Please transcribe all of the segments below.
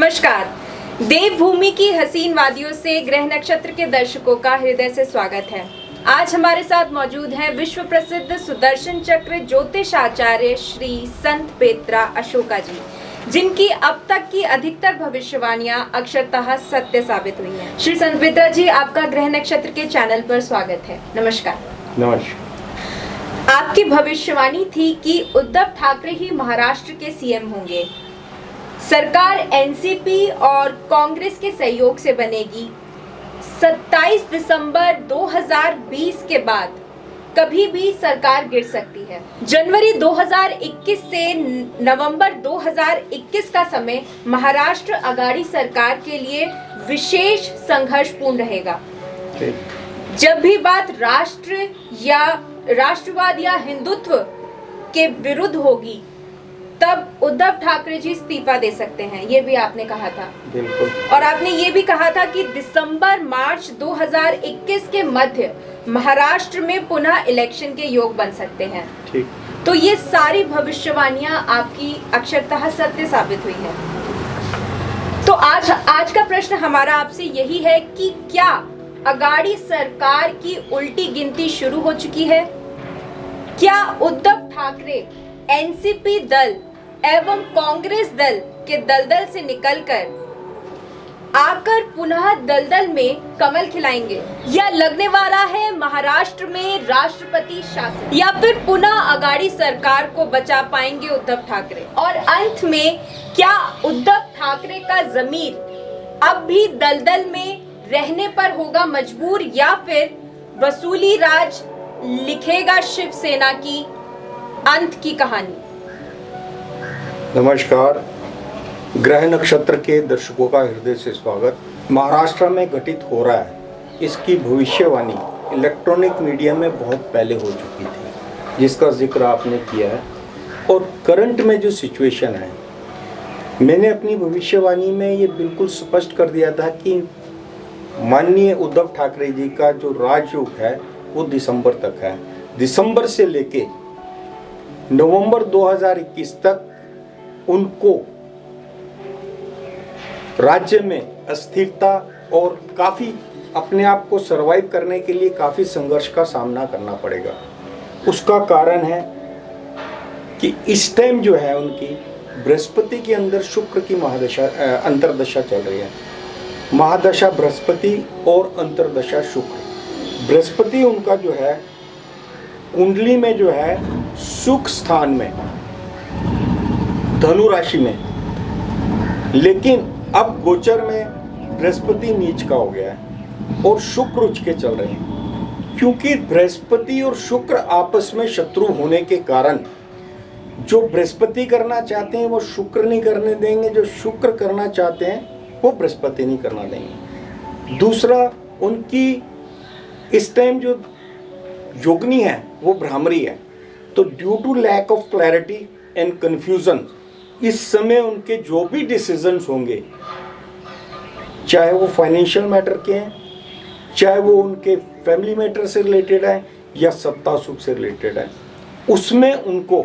नमस्कार। देवभूमि की हसीन वादियों से ग्रह नक्षत्र के दर्शकों का हृदय से स्वागत है। आज हमारे साथ मौजूद हैं विश्व प्रसिद्ध सुदर्शन चक्र ज्योतिष आचार्य श्री संत पेत्रा अशोका जी, जिनकी अब तक की अधिकतर भविष्यवाणियां अक्षरतः सत्य साबित हुई हैं। श्री संत पेत्रा जी, आपका ग्रह नक्षत्र के चैनल पर स्वागत है। नमस्कार। नमस्कार। आपकी भविष्यवाणी थी कि उद्धव ठाकरे ही महाराष्ट्र के सीएम होंगे। सरकार एनसीपी और कांग्रेस के सहयोग से बनेगी। 27 दिसंबर 2020 के बाद कभी भी सरकार गिर सकती है। जनवरी 2021 से नवंबर 2021 का समय महाराष्ट्र अघाड़ी सरकार के लिए विशेष संघर्षपूर्ण रहेगा। जब भी बात राष्ट्र या राष्ट्रवाद या हिंदुत्व के विरुद्ध होगी, तब उद्धव ठाकरे जी इस्तीफा दे सकते हैं, ये भी आपने कहा था। बिल्कुल। और आपने ये भी कहा था कि दिसंबर मार्च 2021 के मध्य महाराष्ट्र में पुनः इलेक्शन के योग बन सकते हैं। ठीक। तो ये सारी भविष्यवाणियां आपकी अक्षरतः सत्य साबित हुई है। तो आज का प्रश्न हमारा आपसे यही है कि क्या अघाड़ी सरकार की उल्टी गिनती शुरू हो चुकी है? क्या उद्धव ठाकरे एनसीपी दल एवं कांग्रेस दल के दलदल से निकलकर आकर पुनः दलदल में कमल खिलाएंगे, या लगने वाला है महाराष्ट्र में राष्ट्रपति शासन, या फिर पुनः अघाड़ी सरकार को बचा पाएंगे उद्धव ठाकरे? और अंत में क्या उद्धव ठाकरे का जमीर अब भी दलदल में रहने पर होगा मजबूर, या फिर वसूली राज लिखेगा शिवसेना की अंत की कहानी? नमस्कार। ग्रह नक्षत्र के दर्शकों का हृदय से स्वागत। महाराष्ट्र में घटित हो रहा है, इसकी भविष्यवाणी इलेक्ट्रॉनिक मीडिया में बहुत पहले हो चुकी थी, जिसका जिक्र आपने किया है। और करंट में जो सिचुएशन है, मैंने अपनी भविष्यवाणी में ये बिल्कुल स्पष्ट कर दिया था कि माननीय उद्धव ठाकरे जी का जो राजयोग है वो दिसंबर तक है। दिसंबर से लेके नवंबर 2021 तक उनको राज्य में अस्थिरता और काफ़ी अपने आप को सरवाइव करने के लिए काफ़ी संघर्ष का सामना करना पड़ेगा। उसका कारण है कि इस टाइम जो है उनकी बृहस्पति के अंदर शुक्र की महादशा अंतर्दशा चल रही है। महादशा बृहस्पति और अंतर्दशा शुक्र। बृहस्पति उनका जो है कुंडली में जो है सुख स्थान में धनु राशि में, लेकिन अब गोचर में बृहस्पति नीच का हो गया है और शुक्र उच्च के चल रहे हैं। क्योंकि बृहस्पति और शुक्र आपस में शत्रु होने के कारण जो बृहस्पति करना चाहते हैं वो शुक्र नहीं करने देंगे, जो शुक्र करना चाहते हैं वो बृहस्पति नहीं करना देंगे। दूसरा, उनकी इस टाइम जो योगनी है वो भ्रामरी है। तो due to lack of clarity and confusion, इस समय उनके जो भी डिसीजंस होंगे, चाहे वो फाइनेंशियल मैटर के हैं, चाहे वो उनके फैमिली मैटर से रिलेटेड है या सत्ता सुख से रिलेटेड है, उसमें उनको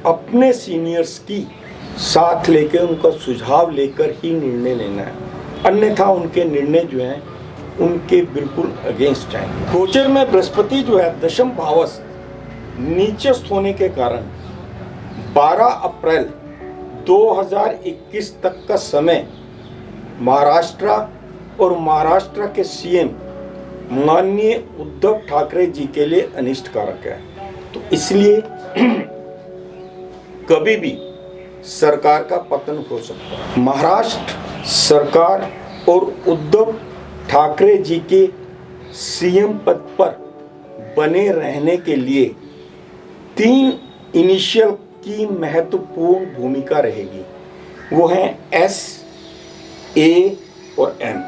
अपने सीनियर्स की साथ लेकर उनका सुझाव लेकर ही निर्णय लेना है। अन्यथा उनके निर्णय जो हैं उनके बिल्कुल अगेंस्ट जाएंगे। गोचर में बृहस्पति जो है दशम भावस्थ नीचस्थ होने के कारण 12 अप्रैल 2021 तक का समय महाराष्ट्र और महाराष्ट्र के सीएम माननीय उद्धव ठाकरे जी के लिए अनिष्टकारक है। तो इसलिए कभी भी सरकार का पतन हो सकता है। महाराष्ट्र सरकार और उद्धव ठाकरे जी के सीएम पद पर बने रहने के लिए 3 इनिशियल की महत्वपूर्ण भूमिका रहेगी। वो है एस, ए और एम।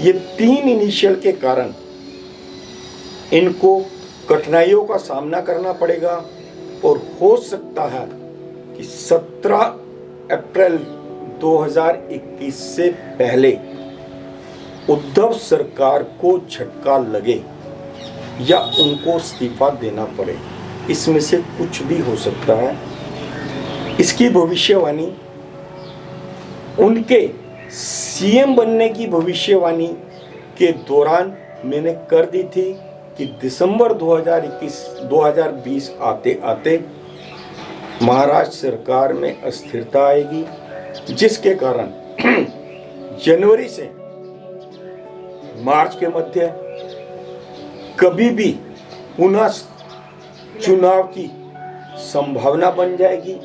ये 3 इनिशियल के कारण इनको कठिनाइयों का सामना करना पड़ेगा और हो सकता है कि 17 अप्रैल 2021 से पहले उद्धव सरकार को झटका लगे या उनको इस्तीफा देना पड़े। इसमें से कुछ भी हो सकता है। इसकी भविष्यवाणी उनके सीएम बनने की भविष्यवाणी के दौरान मैंने कर दी थी कि दिसंबर 2020 आते आते महाराष्ट्र सरकार में अस्थिरता आएगी, जिसके कारण जनवरी से मार्च के मध्य कभी भी पुनः चुनाव की संभावना बन जाएगी।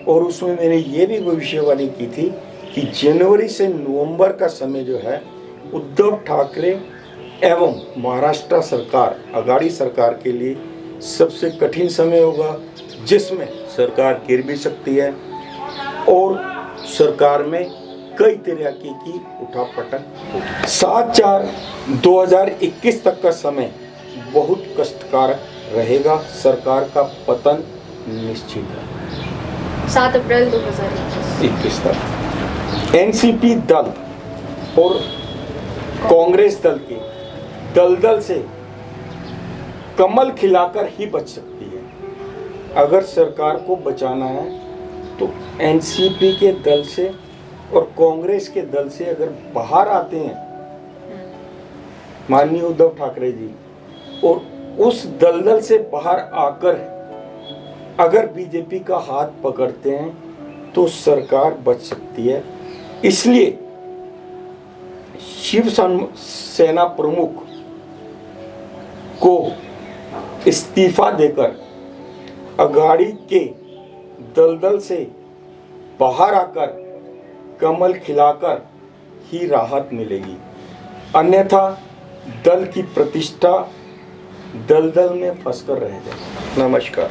और उसमें मैंने ये भी भविष्यवाणी की थी कि जनवरी से नवंबर का समय जो है उद्धव ठाकरे एवं महाराष्ट्र सरकार, आघाड़ी सरकार के लिए सबसे कठिन समय होगा, जिसमें सरकार गिर भी सकती है और सरकार में कई तरह की उठापटक होगी। 7/4/2021 तक का समय बहुत कष्टकारक रहेगा। सरकार का पतन निश्चित है। 7 अप्रैल 2021 तक एनसीपी दल और कांग्रेस दल के दलदल से कमल खिलाकर ही बच सकती है। अगर सरकार को बचाना है तो एनसीपी के दल से और कांग्रेस के दल से अगर बाहर आते हैं माननीय उद्धव ठाकरे जी, और उस दलदल से बाहर आकर अगर बीजेपी का हाथ पकड़ते हैं तो सरकार बच सकती है। इसलिए शिवसेना प्रमुख को इस्तीफा देकर आघाड़ी के दलदल से बाहर आकर कमल खिलाकर ही राहत मिलेगी, अन्यथा दल की प्रतिष्ठा दलदल में फंसकर रह जाएगी। नमस्कार।